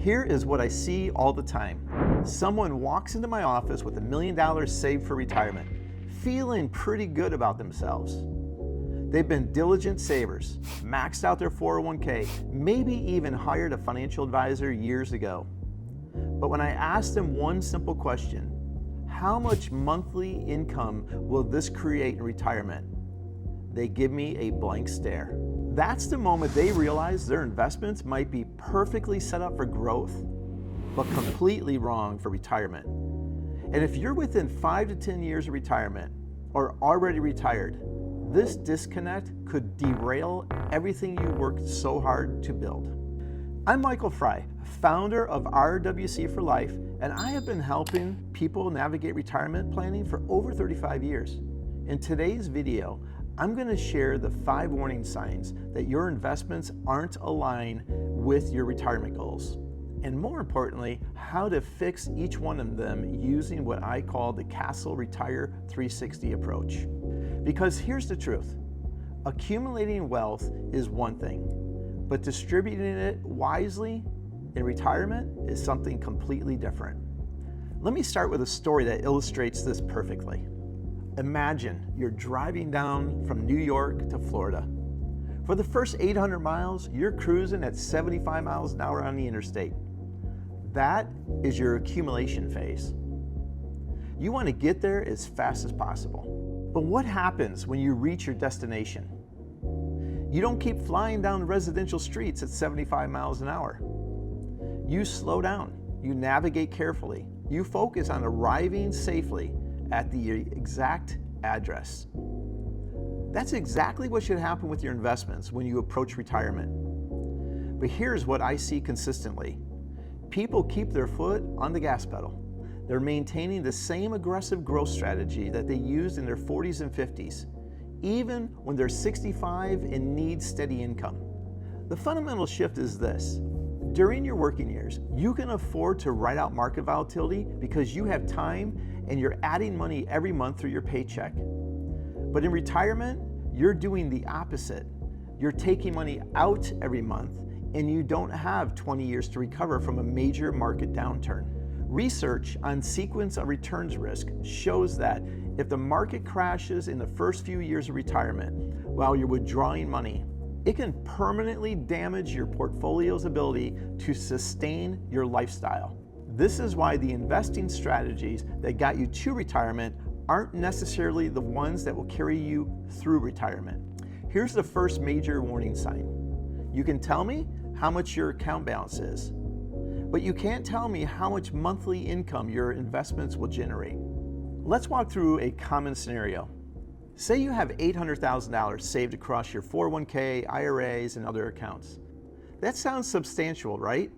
Here is what I see all the time. Someone walks into my office with $1 million saved for retirement, feeling pretty good about themselves. They've been diligent savers, maxed out their 401k, maybe even hired a financial advisor years ago. But when I ask them one simple question, how much monthly income will this create in retirement? They give me a blank stare. That's the moment they realize their investments might be perfectly set up for growth, but completely wrong for retirement. And if you're within 5 to 10 years of retirement or already retired, this disconnect could derail everything you worked so hard to build. I'm Michael Fry, founder of RWC for Life, and I have been helping people navigate retirement planning for over 35 years. In today's video, I'm going to share the 5 warning signs that your investments aren't aligned with your retirement goals. And more importantly, how to fix each one of them using what I call the Castle Retire 360 approach. Because here's the truth, accumulating wealth is one thing, but distributing it wisely in retirement is something completely different. Let me start with a story that illustrates this perfectly. Imagine you're driving down from New York to Florida. For the first 800 miles, you're cruising at 75 miles an hour on the interstate. That is your accumulation phase. You want to get there as fast as possible. But what happens when you reach your destination? You don't keep flying down residential streets at 75 miles an hour. You slow down, you navigate carefully, you focus on arriving safely at the exact address. That's exactly what should happen with your investments when you approach retirement. But here's what I see consistently. People keep their foot on the gas pedal. They're maintaining the same aggressive growth strategy that they used in their 40s and 50s, even when they're 65 and need steady income. The fundamental shift is this. During your working years, you can afford to ride out market volatility because you have time and you're adding money every month through your paycheck. But in retirement, you're doing the opposite. You're taking money out every month and you don't have 20 years to recover from a major market downturn. Research on sequence of returns risk shows that if the market crashes in the first few years of retirement while you're withdrawing money, it can permanently damage your portfolio's ability to sustain your lifestyle. This is why the investing strategies that got you to retirement aren't necessarily the ones that will carry you through retirement. Here's the first major warning sign. You can tell me how much your account balance is, but you can't tell me how much monthly income your investments will generate. Let's walk through a common scenario. Say you have $800,000 saved across your 401k, IRAs, and other accounts. That sounds substantial, right?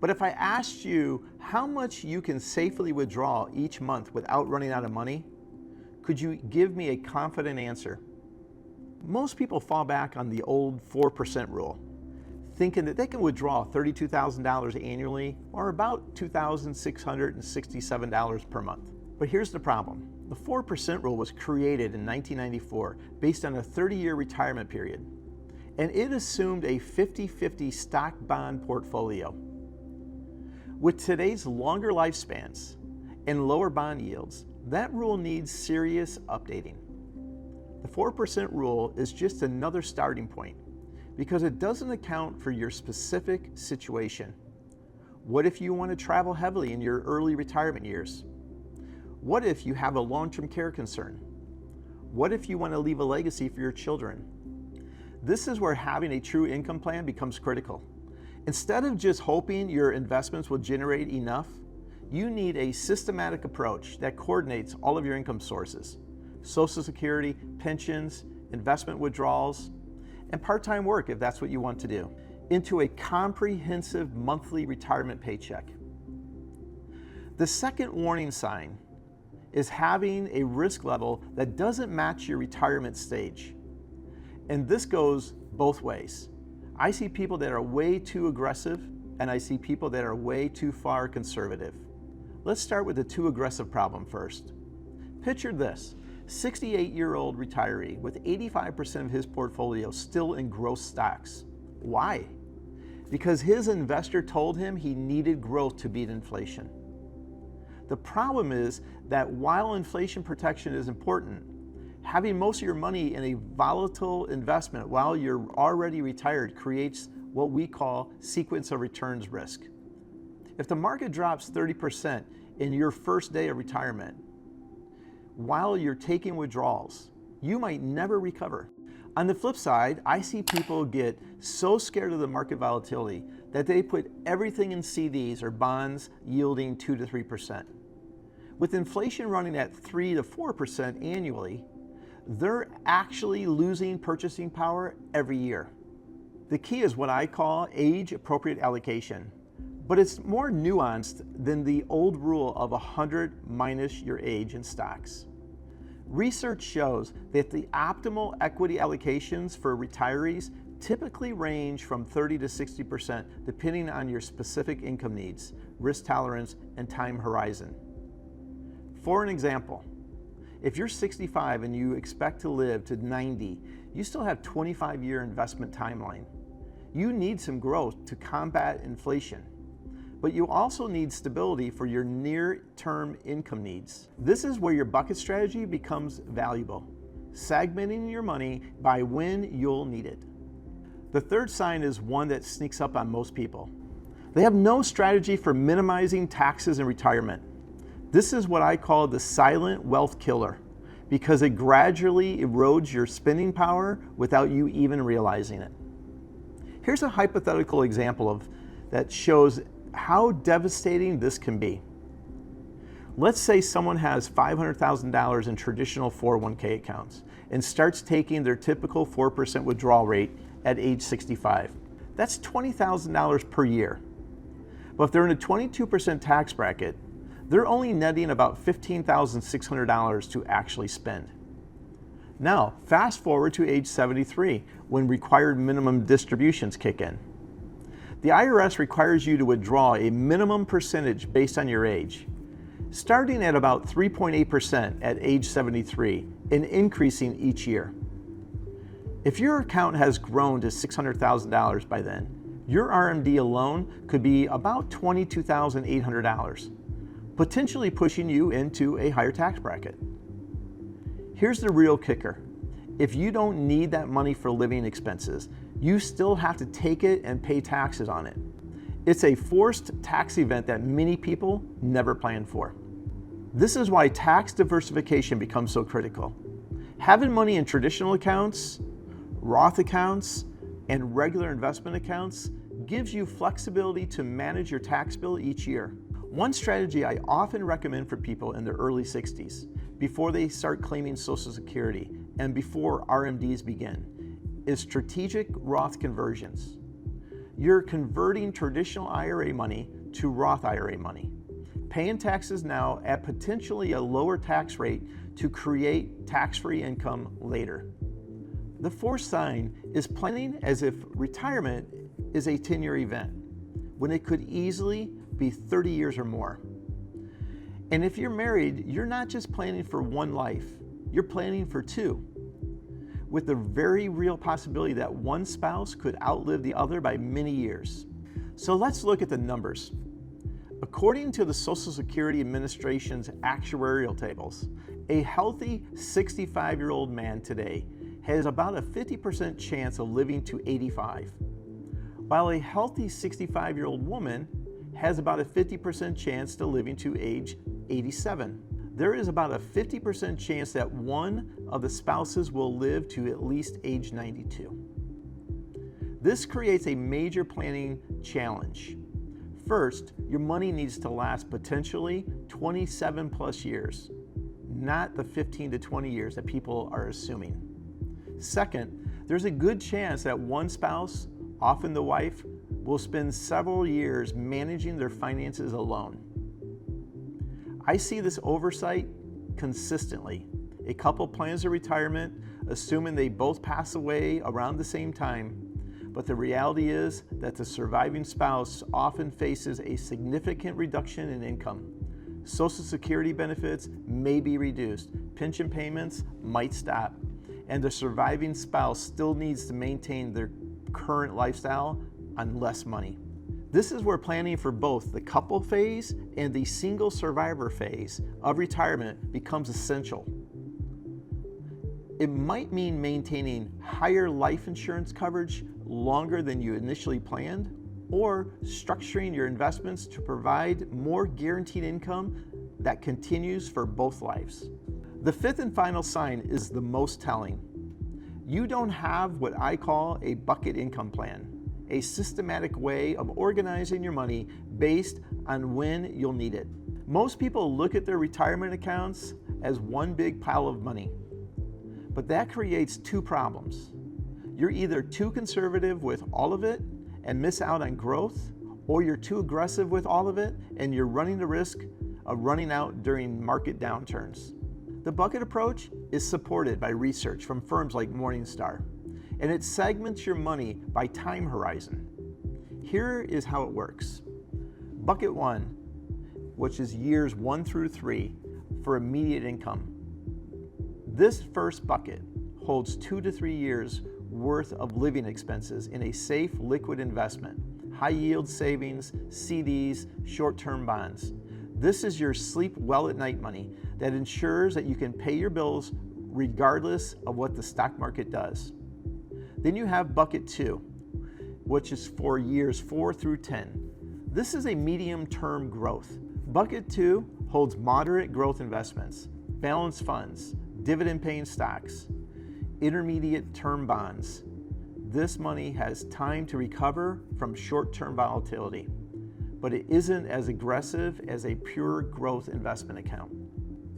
But if I asked you how much you can safely withdraw each month without running out of money, could you give me a confident answer? Most people fall back on the old 4% rule, thinking that they can withdraw $32,000 annually or about $2,667 per month. But here's the problem. The 4% rule was created in 1994 based on a 30-year retirement period, and it assumed a 50-50 stock bond portfolio. With today's longer lifespans and lower bond yields, that rule needs serious updating. The 4% rule is just another starting point because it doesn't account for your specific situation. What if you want to travel heavily in your early retirement years? What if you have a long-term care concern? What if you want to leave a legacy for your children? This is where having a true income plan becomes critical. Instead of just hoping your investments will generate enough, you need a systematic approach that coordinates all of your income sources, Social Security, pensions, investment withdrawals, and part-time work if that's what you want to do, into a comprehensive monthly retirement paycheck. The second warning sign is having a risk level that doesn't match your retirement stage. And this goes both ways. I see people that are way too aggressive, and I see people that are way too far conservative. Let's start with the too aggressive problem first. Picture this, 68-year-old retiree with 85% of his portfolio still in growth stocks. Why? because his investor told him he needed growth to beat inflation. The problem is that while inflation protection is important, having most of your money in a volatile investment while you're already retired creates what we call sequence of returns risk. If the market drops 30% in your first day of retirement, while you're taking withdrawals, you might never recover. On the flip side, I see people get so scared of the market volatility that they put everything in CDs or bonds yielding 2 to 3%. With inflation running at 3 to 4% annually, they're actually losing purchasing power every year. The key is what I call age-appropriate allocation, but it's more nuanced than the old rule of 100 minus your age in stocks. Research shows that the optimal equity allocations for retirees typically range from 30 to 60% depending on your specific income needs, risk tolerance, and time horizon. For an example, if you're 65 and you expect to live to 90, you still have 25-year investment timeline. You need some growth to combat inflation, but you also need stability for your near-term income needs. This is where your bucket strategy becomes valuable, segmenting your money by when you'll need it. The third sign is one that sneaks up on most people. They have no strategy for minimizing taxes in retirement. This is what I call the silent wealth killer, because it gradually erodes your spending power without you even realizing it. Here's a hypothetical example that shows how devastating this can be. Let's say someone has $500,000 in traditional 401k accounts and starts taking their typical 4% withdrawal rate at age 65. That's $20,000 per year. But if they're in a 22% tax bracket, they're only netting about $15,600 to actually spend. Now, fast forward to age 73, when required minimum distributions kick in. The IRS requires you to withdraw a minimum percentage based on your age, starting at about 3.8% at age 73 and increasing each year. If your account has grown to $600,000 by then, your RMD alone could be about $22,800. Potentially pushing you into a higher tax bracket. Here's the real kicker. If you don't need that money for living expenses, you still have to take it and pay taxes on it. It's a forced tax event that many people never plan for. This is why tax diversification becomes so critical. Having money in traditional accounts, Roth accounts, and regular investment accounts gives you flexibility to manage your tax bill each year. One strategy I often recommend for people in their early 60s, before they start claiming Social Security and before RMDs begin, is strategic Roth conversions. You're converting traditional IRA money to Roth IRA money, paying taxes now at potentially a lower tax rate to create tax-free income later. The fourth sign is planning as if retirement is a 10-year event, when it could easily be 30 years or more. And if you're married, you're not just planning for one life, you're planning for two, with the very real possibility that one spouse could outlive the other by many years. So let's look at the numbers. According to the Social Security Administration's actuarial tables, a healthy 65-year-old man today has about a 50% chance of living to 85, while a healthy 65-year-old woman has about a 50% chance to living to age 87. There is about a 50% chance that one of the spouses will live to at least age 92. This creates a major planning challenge. First, your money needs to last potentially 27 plus years, not the 15 to 20 years that people are assuming. Second, there's a good chance that one spouse, often the wife, will spend several years managing their finances alone. I see this oversight consistently. A couple plans their retirement, assuming they both pass away around the same time, but the reality is that the surviving spouse often faces a significant reduction in income. Social Security benefits may be reduced, pension payments might stop, and the surviving spouse still needs to maintain their current lifestyle on less money. This is where planning for both the couple phase and the single survivor phase of retirement becomes essential. It might mean maintaining higher life insurance coverage longer than you initially planned, or structuring your investments to provide more guaranteed income that continues for both lives. The fifth and final sign is the most telling. You don't have what I call a bucket income plan, a systematic way of organizing your money based on when you'll need it. Most people look at their retirement accounts as one big pile of money, but that creates two problems. You're either too conservative with all of it and miss out on growth, or you're too aggressive with all of it and you're running the risk of running out during market downturns. The bucket approach is supported by research from firms like Morningstar, and it segments your money by time horizon. Here is how it works. Bucket 1, which is years 1 through 3 for immediate income. This first bucket holds 2 to 3 years worth of living expenses in a safe liquid investment, high yield savings, CDs, short-term bonds. This is your sleep well at night money that ensures that you can pay your bills regardless of what the stock market does. Then you have bucket 2, which is for years 4 through 10. This is a medium-term growth. Bucket 2 holds moderate growth investments, balanced funds, dividend-paying stocks, intermediate term bonds. This money has time to recover from short-term volatility, but it isn't as aggressive as a pure growth investment account.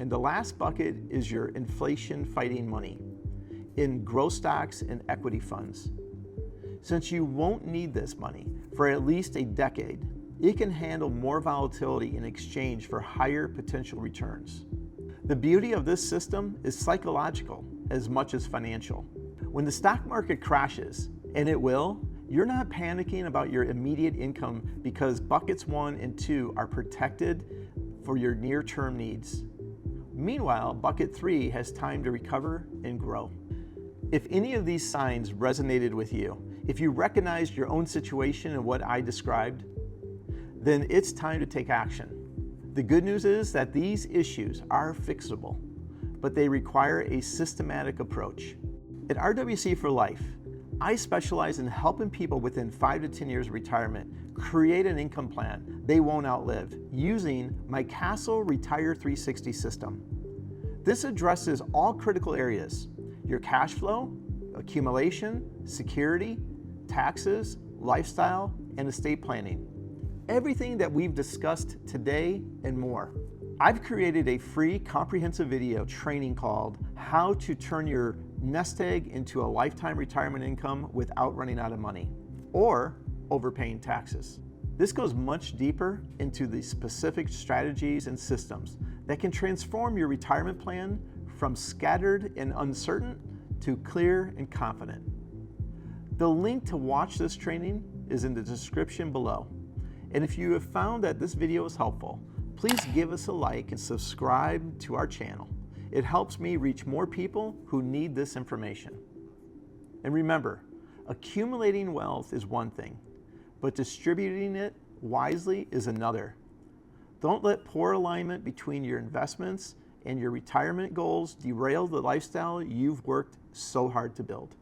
And the last bucket is your inflation-fighting money in growth stocks and equity funds. Since you won't need this money for at least a decade, it can handle more volatility in exchange for higher potential returns. The beauty of this system is psychological as much as financial. When the stock market crashes, and it will, you're not panicking about your immediate income because buckets 1 and 2 are protected for your near-term needs. Meanwhile, bucket 3 has time to recover and grow. If any of these signs resonated with you, if you recognized your own situation and what I described, then it's time to take action. The good news is that these issues are fixable, but they require a systematic approach. At RWC for Life, I specialize in helping people within 5 to 10 years of retirement create an income plan they won't outlive using my Castle Retire 360 system. This addresses all critical areas: your cash flow, accumulation, security, taxes, lifestyle, and estate planning. Everything that we've discussed today and more. I've created a free comprehensive video training called How to Turn Your Nest Egg into a Lifetime Retirement Income Without Running Out of Money, or Overpaying Taxes. This goes much deeper into the specific strategies and systems that can transform your retirement plan from scattered and uncertain to clear and confident. The link to watch this training is in the description below. And if you have found that this video is helpful, please give us a like and subscribe to our channel. It helps me reach more people who need this information. And remember, accumulating wealth is one thing, but distributing it wisely is another. Don't let poor alignment between your investments and your retirement goals derail the lifestyle you've worked so hard to build.